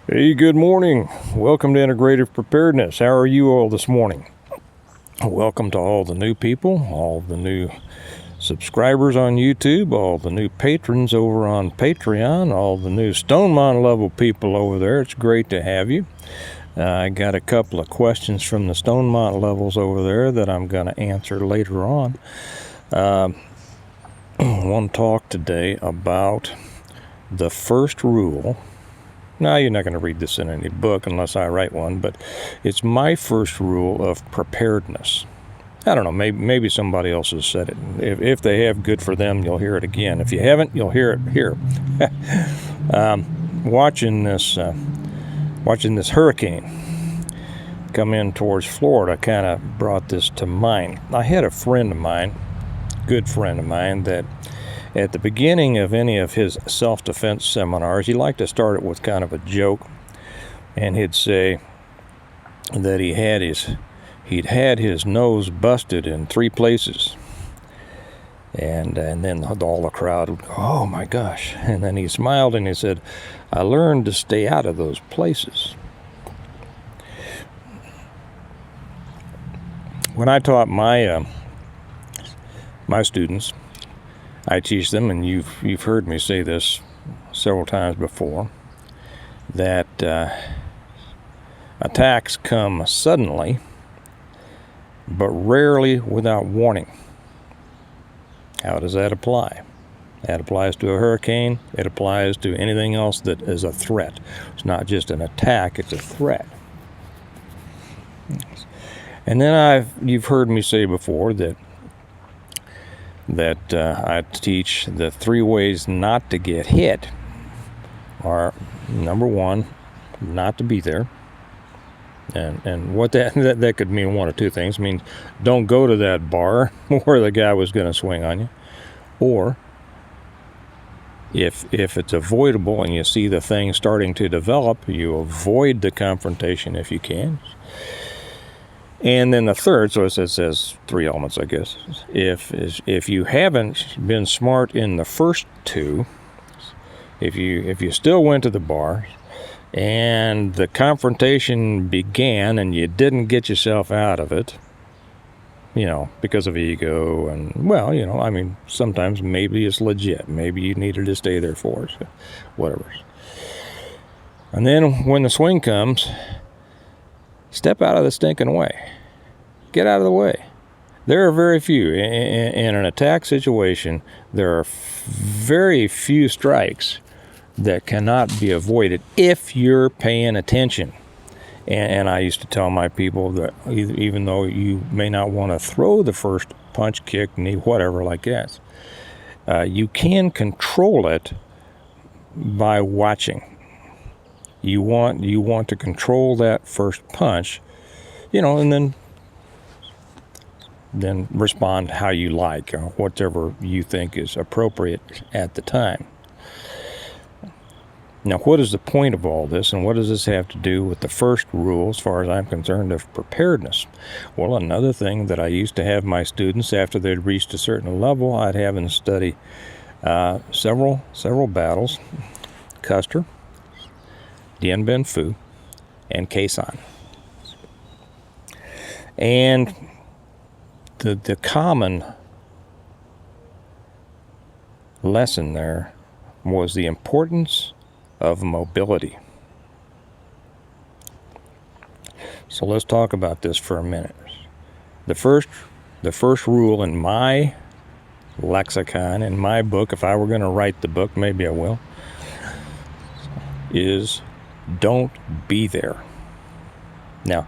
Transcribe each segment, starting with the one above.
Hey, good morning. Welcome to Integrative Preparedness. How are you all this morning? Welcome to all the new people, all the new subscribers on YouTube, all the new patrons over on Patreon, all the new Stonemont level people over there. It's great to have you. I got a couple of questions from the Stonemont levels over there that I'm going to answer later on. I want to talk today about the first rule. Now, you're not going to read this in any book unless I write one, but it's my first rule of preparedness. I don't know, maybe somebody else has said it. If they have, good for them, you'll hear it again. If you haven't, you'll hear it here. Watching this hurricane come in towards Florida kind of brought this to mind. I had a friend of mine, good friend of mine, that at the beginning of any of his self-defense seminars, he liked to start it with kind of a joke, and he'd say that he'd had his nose busted in 3 places, and then all the crowd would go, "Oh my gosh!" And then he smiled and he said, "I learned to stay out of those places." When I taught my students, I teach them, and you've heard me say this several times before, that attacks come suddenly, but rarely without warning. How does that apply? That applies to a hurricane. It applies to anything else that is a threat. It's not just an attack, it's a threat. And then you've heard me say before that I teach the 3 ways not to get hit are, number 1, not to be there. And what that could mean one of 2 things. It means don't go to that bar where the guy was going to swing on you. Or if it's avoidable and you see the thing starting to develop, you avoid the confrontation if you can. And then the third, so it says 3 elements, I guess. If you haven't been smart in the first 2, if you still went to the bar and the confrontation began and you didn't get yourself out of it, because of ego and, sometimes maybe it's legit. Maybe you needed to stay there for it, whatever. And then when the swing comes, step out of the stinking way. Get out of the way. There are very few. In an attack situation, there are very few strikes that cannot be avoided if you're paying attention. And I used to tell my people that even though you may not want to throw the first punch, kick, knee, whatever like that, you can control it by watching. You want to control that first punch, and then respond how you like, or whatever you think is appropriate at the time. Now, what is the point of all this, and what does this have to do with the first rule, as far as I'm concerned, of preparedness? Well, another thing that I used to have my students, after they'd reached a certain level, I'd have them study several battles: Custer, Dien Bien Phu, and Khe Sanh. And the common lesson there was the importance of mobility. So let's talk about this for a minute. The first rule in my lexicon, in my book, if I were going to write the book, maybe I will, is don't be there. Now,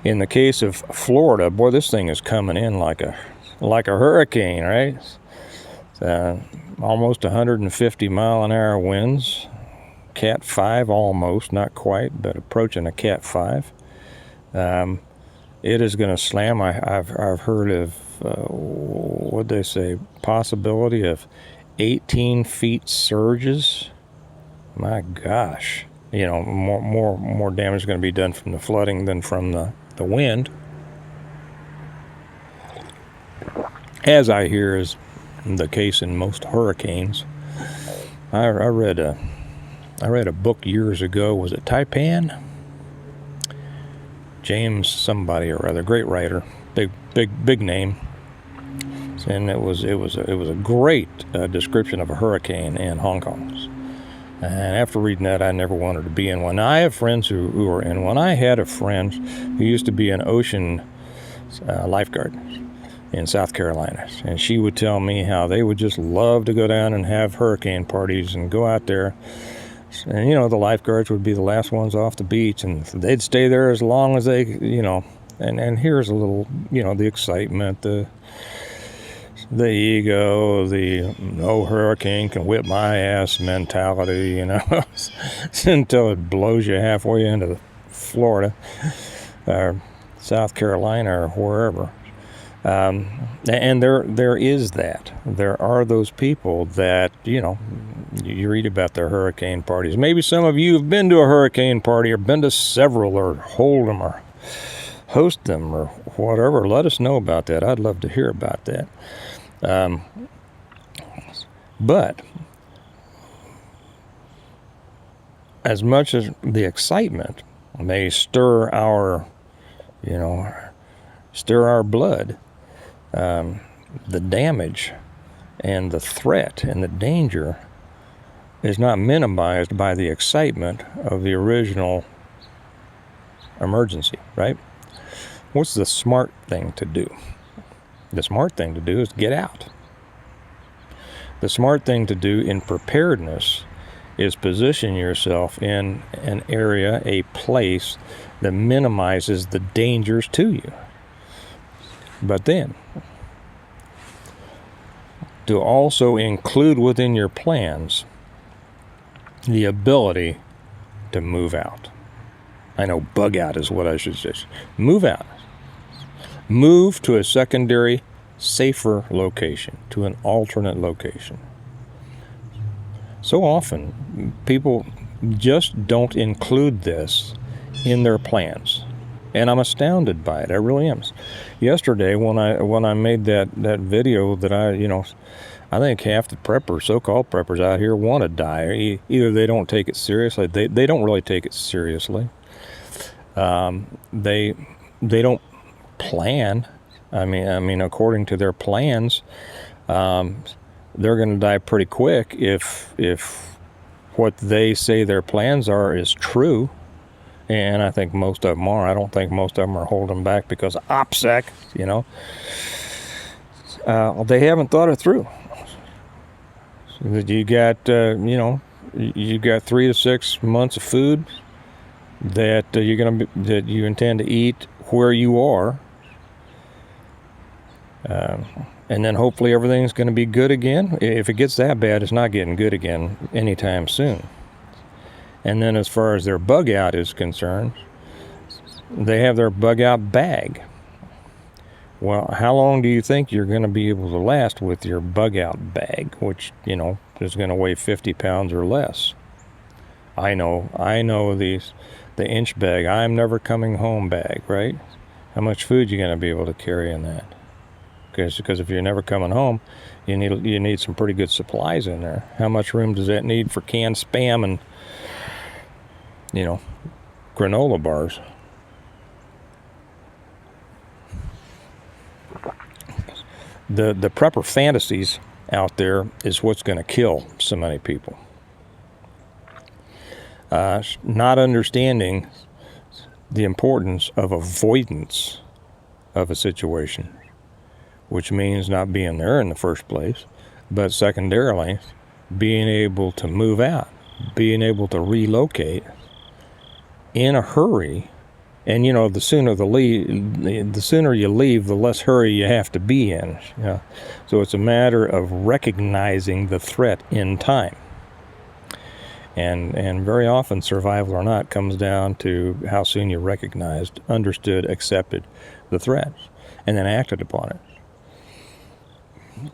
in the case of Florida, boy, this thing is coming in like a hurricane, right? Almost 150 mile an hour winds, Cat 5 almost, not quite, but approaching a Cat 5. It is going to slam. I've heard of what'd they say? Possibility of 18 feet surges. My gosh, more damage is going to be done from the flooding than from the wind, as I hear is the case in most hurricanes. I read I read a book years ago. Was it Taipan? James somebody or other, great writer, big name, and it was a great description of a hurricane in Hong Kong. And after reading that, I never wanted to be in one. Now, I have friends who are in one. I had a friend who used to be an ocean lifeguard in South Carolina, and she would tell me how they would just love to go down and have hurricane parties and go out there. And, the lifeguards would be the last ones off the beach, and they'd stay there as long as they, and here's a little, the excitement, the ego, the no hurricane can whip my ass mentality, until it blows you halfway into Florida or South Carolina or wherever. And there is that. There are those people that, you read about their hurricane parties. Maybe some of you have been to a hurricane party or been to several or hold them or host them or whatever. Let us know about that. I'd love to hear about that. But as much as the excitement may stir our blood, the damage and the threat and the danger is not minimized by the excitement of the original emergency, right? What's the smart thing to do? The smart thing to do is get out. The smart thing to do in preparedness is position yourself in an area, a place that minimizes the dangers to you. But then, to also include within your plans the ability to move out. I know bug out is what I should say. Move out. Move to a secondary, safer location, to an alternate location. So often, people just don't include this in their plans. And I'm astounded by it. I really am. Yesterday, when I made that video that I think half the preppers, so-called preppers out here, want to die. Either they don't take it seriously. They don't really take it seriously. They don't plan. I mean, according to their plans, they're going to die pretty quick if what they say their plans are is true. And I think most of them are. I don't think most of them are holding back because of OPSEC, they haven't thought it through. So that you got 3 to 6 months of food that that you intend to eat where you are, and then hopefully everything's going to be good again. If it gets that bad, it's not getting good again anytime soon. And then as far as their bug out is concerned, they have their bug out bag. Well, how long do you think you're going to be able to last with your bug out bag, which, is going to weigh 50 pounds or less? I know the inch bag, I'm never coming home bag, right? How much food you going to be able to carry in that? Because if you're never coming home, you need some pretty good supplies in there. How much room does that need for canned Spam and granola bars? The prepper fantasies out there is what's going to kill so many people. Not understanding the importance of avoidance of a situation, which means not being there in the first place, but secondarily, being able to move out, being able to relocate in a hurry. And the sooner you leave, the less hurry you have to be in. So it's a matter of recognizing the threat in time. And very often, survival or not, comes down to how soon you recognized, understood, accepted the threat, and then acted upon it.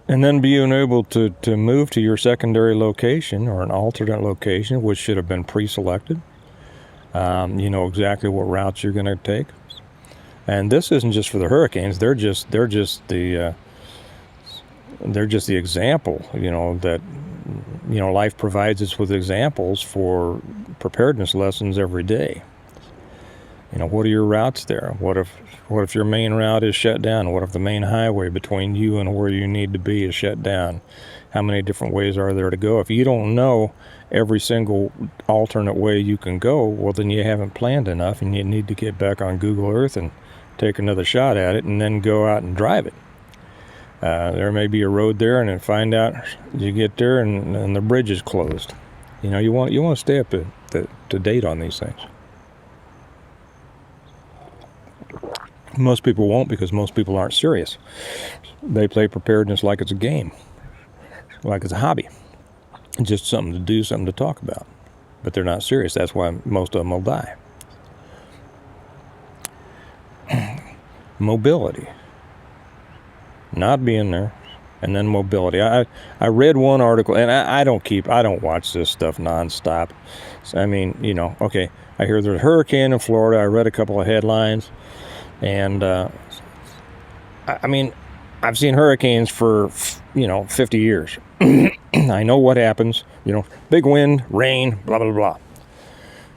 And then being able to move to your secondary location or an alternate location, which should have been pre-selected. You know exactly what routes you're going to take. And this isn't just for the hurricanes. They're just the example, that life provides us with examples for preparedness lessons every day. What are your routes there? What if your main route is shut down? What if the main highway between you and where you need to be is shut down? How many different ways are there to go? If you don't know every single alternate way you can go, well, then you haven't planned enough, and you need to get back on Google Earth and take another shot at it, and then go out and drive it. There may be a road there, and then find out you get there and the bridge is closed. You want to stay up to date on these things. Most people won't, because most people aren't serious. They play preparedness like it's a game, like it's a hobby. It's just something to do, something to talk about. But they're not serious. That's why most of them will die. Mobility. Not being there. And then mobility. I read one article, and I don't watch this stuff nonstop. So, okay, I hear there's a hurricane in Florida. I read a couple of headlines. And, I've seen hurricanes for, 50 years. I know what happens, big wind, rain, blah, blah, blah.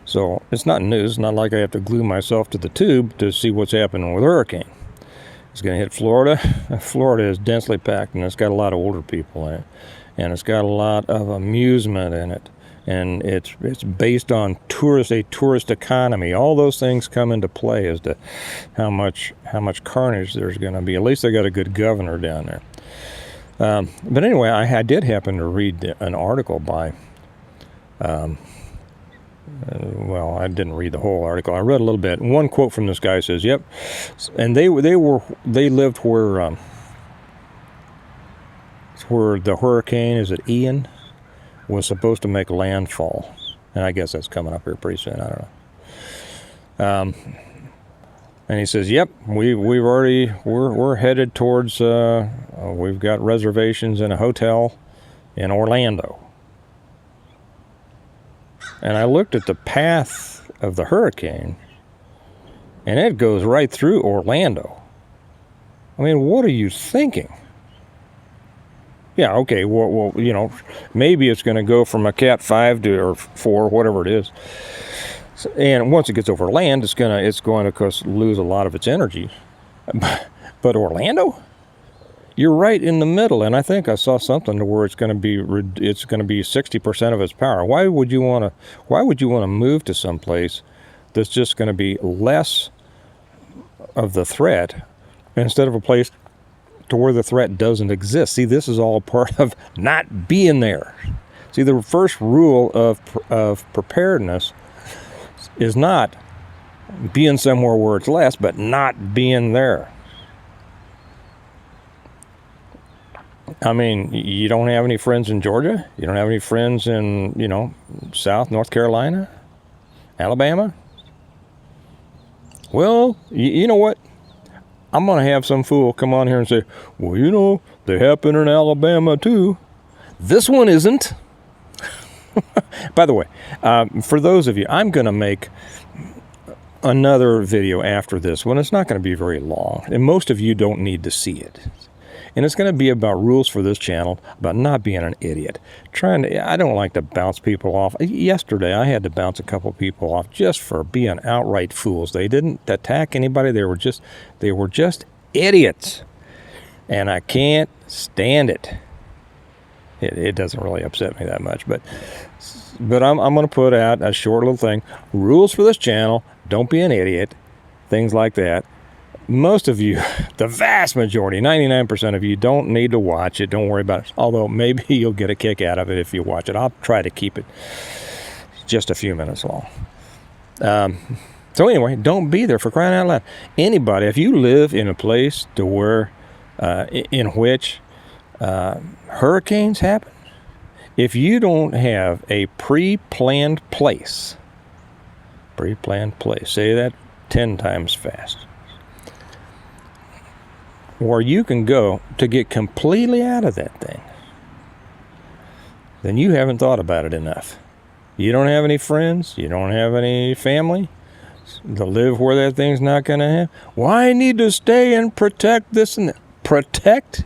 So it's not news. It's not like I have to glue myself to the tube to see what's happening with a hurricane. It's going to hit Florida. Florida is densely packed, and it's got a lot of older people in it. And it's got a lot of amusement in it. And it's based on a tourist economy. All those things come into play as to how much carnage there's going to be. At least they got a good governor down there. But anyway, I did happen to read an article by. I didn't read the whole article. I read a little bit. One quote from this guy says, "Yep," and they lived where the hurricane, is it Ian, was supposed to make landfall, and I guess that's coming up here pretty soon. I don't know. And he says, "Yep, we're headed towards. We've got reservations in a hotel in Orlando." And I looked at the path of the hurricane, and it goes right through Orlando. What are you thinking? Yeah, okay, well, maybe it's going to go from a Cat 5 or 4, whatever it is. And once it gets over land, it's going to, of course, lose a lot of its energy. But Orlando? You're right in the middle, and I think I saw something to where it's going to be 60% of its power. Why would you want to move to some place that's just going to be less of the threat instead of a place to where the threat doesn't exist? See, this is all part of not being there. See, the first rule of preparedness is not being somewhere where it's less, but not being there. You don't have any friends in Georgia? You don't have any friends in, South North Carolina? Alabama? Well, you know what? I'm going to have some fool come on here and say, well, they happen in Alabama too. This one isn't. By the way, for those of you, I'm going to make another video after this one. It's not going to be very long, and most of you don't need to see it. And it's going to be about rules for this channel, about not being an idiot. I don't like to bounce people off. Yesterday, I had to bounce a couple people off just for being outright fools. They didn't attack anybody. They were just idiots. And I can't stand it. It doesn't really upset me that much, but I'm going to put out a short little thing. Rules for this channel, don't be an idiot, things like that. Most of you, the vast majority, 99% of you, don't need to watch it. Don't worry about it. Although maybe you'll get a kick out of it if you watch it. I'll try to keep it just a few minutes long. So anyway, don't be there, for crying out loud. Anybody, if you live in a place to where, in which hurricanes happen, if you don't have a pre-planned place, say that 10 times fast, where you can go to get completely out of that thing, then you haven't thought about it enough. You don't have any friends. You don't have any family to live where that thing's not going to have. Why need to stay and protect this and that? Protect?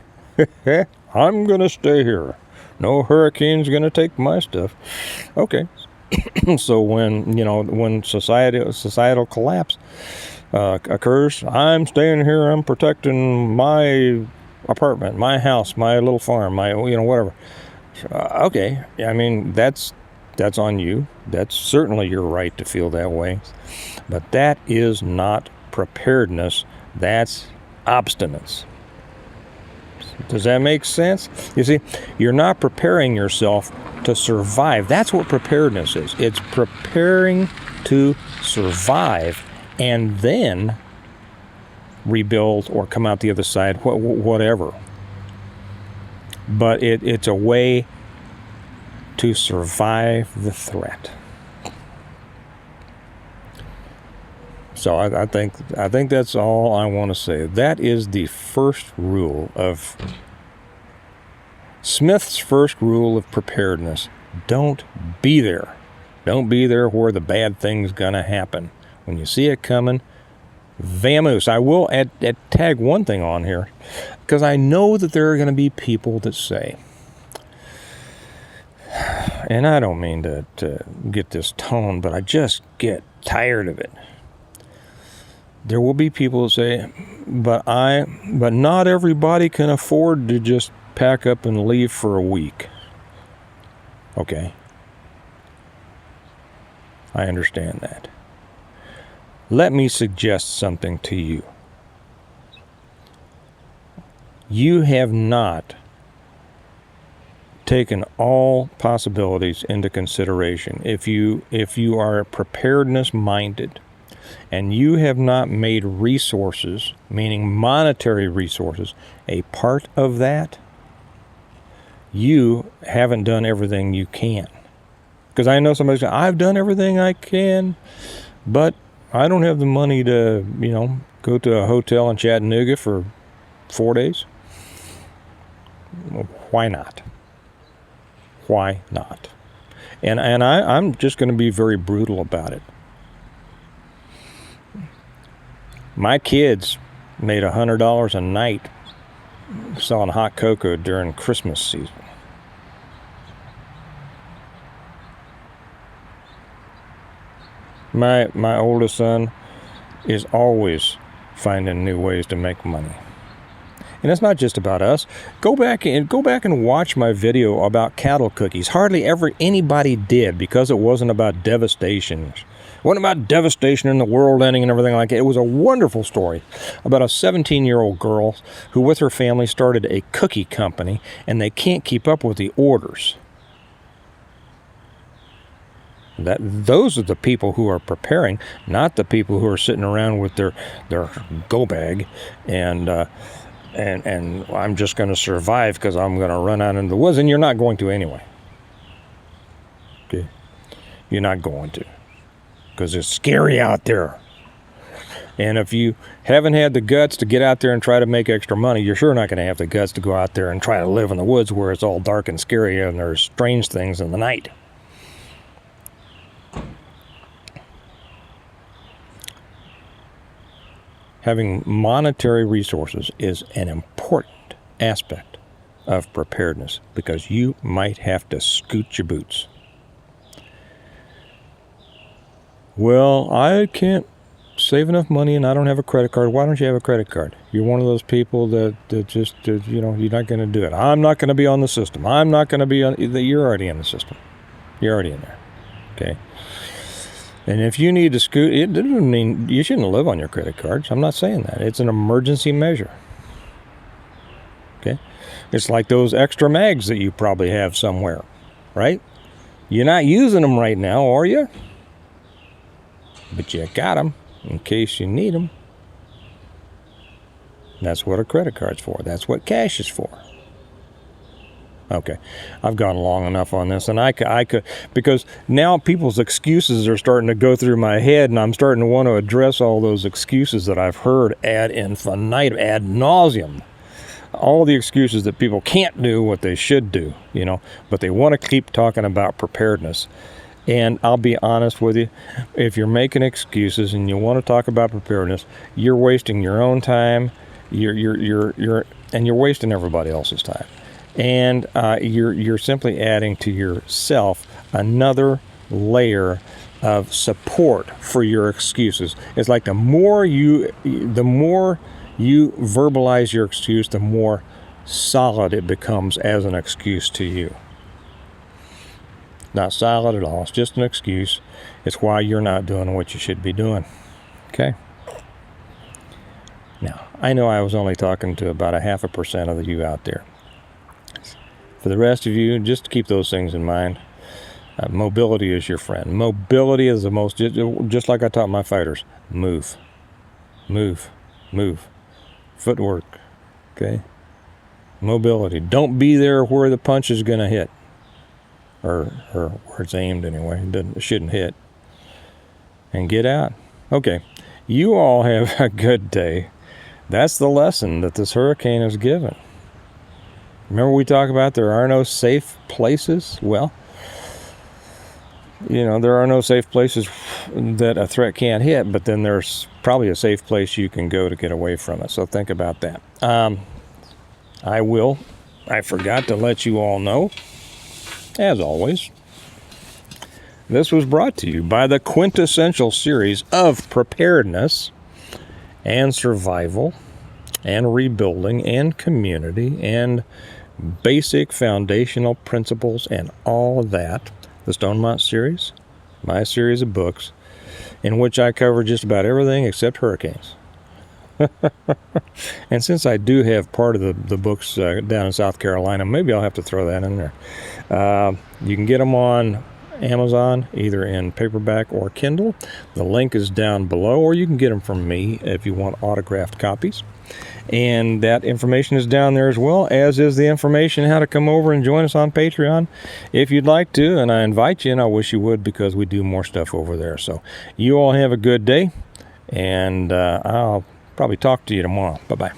I'm going to stay here. No hurricane's going to take my stuff. Okay. So when societal collapse occurs, I'm staying here, I'm protecting my apartment, my house, my little farm, my whatever. Okay, I mean that's on you. That's certainly your right to feel that way, but that is not preparedness. That's obstinance. Does that make sense? You see, you're not preparing yourself to survive. That's what preparedness is. It's preparing to survive and then rebuild or come out the other side, whatever. But it's a way to survive the threat. So I think that's all I want to say. That is the first rule of Smith's first rule of preparedness. Don't be there. Don't be there where the bad thing's gonna happen. When you see it coming, vamoose. I will tag one thing on here, because I know that there are going to be people that say, and I don't mean to get this tone, but I just get tired of it. There will be people that say, but not everybody can afford to just pack up and leave for a week. Okay. I understand that. Let me suggest something to you. You have not taken all possibilities into consideration. If you are preparedness minded and you have not made resources, meaning monetary resources, a part of that, you haven't done everything you can. Because I know somebody's saying, I've done everything I can, but I don't have the money to, go to a hotel in Chattanooga for 4 days. Well, why not? Why not? And I'm just going to be very brutal about it. My kids made $100 a night selling hot cocoa during Christmas season. My oldest son is always finding new ways to make money. And it's not just about us. Go back and watch my video about cattle cookies. Hardly ever anybody did, because it wasn't about devastation. It wasn't about devastation in the world ending and everything like that. It was a wonderful story about a 17-year-old girl who with her family started a cookie company, and they can't keep up with the orders. Those are the people who are preparing, not the people who are sitting around with their go bag and I'm just going to survive because I'm going to run out into the woods. And you're not going to anyway. Okay, you're not going to, because it's scary out there. And if you haven't had the guts to get out there and try to make extra money, you're sure not going to have the guts to go out there and try to live in the woods where it's all dark and scary and there's strange things in the night. Having monetary resources is an important aspect of preparedness, because you might have to scoot your boots. Well, I can't save enough money and I don't have a credit card. Why don't you have a credit card? You're one of those people that just, you're not going to do it. I'm not going to be on the system. I'm not going to be on. You're already in the system. You're already in there. Okay. And if you need to scoot, it doesn't mean you shouldn't live on your credit cards. I'm not saying that. It's an emergency measure. Okay? It's like those extra mags that you probably have somewhere, right? You're not using them right now, are you? But you got them in case you need them. That's what a credit card's for. That's what cash is for. Okay, I've gone long enough on this, and I could, because now people's excuses are starting to go through my head, and I'm starting to want to address all those excuses that I've heard ad nauseum. All the excuses that people can't do what they should do, but they want to keep talking about preparedness. And I'll be honest with you, if you're making excuses and you want to talk about preparedness, you're wasting your own time. You're wasting everybody else's time. And you're simply adding to yourself another layer of support for your excuses. It's like the more you verbalize your excuse, the more solid it becomes as an excuse to you. Not solid at all. It's just an excuse. It's why you're not doing what you should be doing. Okay? Now, I know I was only talking to about 0.5% of you out there. For the rest of you, just keep those things in mind. Mobility is your friend. Mobility is the most, just like I taught my fighters, move. Move. Move. Footwork. Okay? Mobility. Don't be there where the punch is going to hit. Or where it's aimed anyway. It shouldn't hit. And get out. Okay. You all have a good day. That's the lesson that this hurricane has given. Remember we talk about there are no safe places? Well, there are no safe places that a threat can't hit, but then there's probably a safe place you can go to get away from it. So think about that. I forgot to let you all know, as always, this was brought to you by the quintessential series of preparedness and survival and rebuilding and community and basic foundational principles and all of that. The Stonemont series, my series of books, in which I cover just about everything except hurricanes. And since I do have part of the books down in South Carolina, maybe I'll have to throw that in there. You can get them on Amazon, either in paperback or Kindle. The link is down below, or you can get them from me if you want autographed copies. And that information is down there as well, as is the information how to come over and join us on Patreon if you'd like to. And I invite you, and I wish you would, because we do more stuff over there. So you all have a good day, and I'll probably talk to you tomorrow. Bye-bye.